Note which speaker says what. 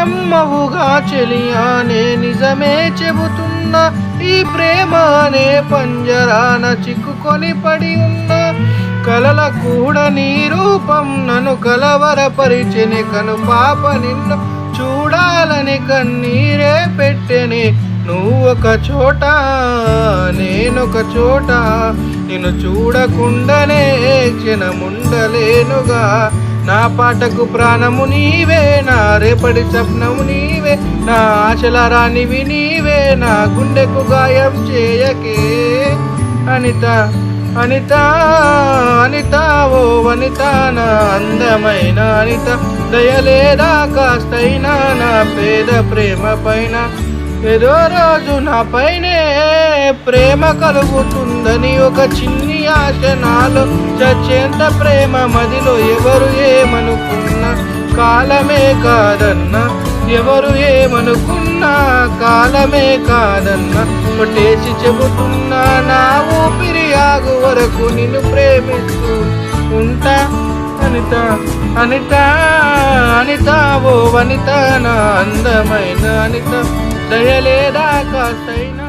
Speaker 1: నమ్మవుగా చెలియా నే నిజమే చెబుతున్నా, ఈ ప్రేమ అనే పంజరాన చిక్కుకొని పడి ఉన్నా. కలల కూడా నీ రూపం నన్ను కలవరపరిచెని, కను పాప నిన్ను చూడాలని కన్నీరే పెట్టెని. నువ్వొక చోట నేనొక చోట, నిన్ను చూడకుండానే క్షణముండలేనుగా. నా పాటకు ప్రాణము నీవే, నా రేపటి స్వప్నము నీవే, నా ఆశల రానివి నీవే, నా గుండెకు గాయం చేయకే. అనిత అనిత అనిత ఓ వనిత, నా అందమైన అనిత, దయలేదా కాస్తైనా నా పేద ప్రేమ పైన. ఏదో రోజు నా పైనే ప్రేమ కలుగుతుందని ఒక చిన్ని ఆశ నాలో, చచ్చేంత ప్రేమ మదిలో. ఎవరు ఏమనుకున్నా కాలమే కాదన్నా, ఎవరు ఏమనుకున్నా కాలమే కాదన్నా. కొట్టేసి చెబుతున్నా నా ఊపిరి ఆగు వరకు నిన్ను ప్రేమిస్తూ ఉంటా. అనిత అనిత అనిత ఓ వనిత, నా అందమైన అనిత, దయలేదా కాస్తైనా.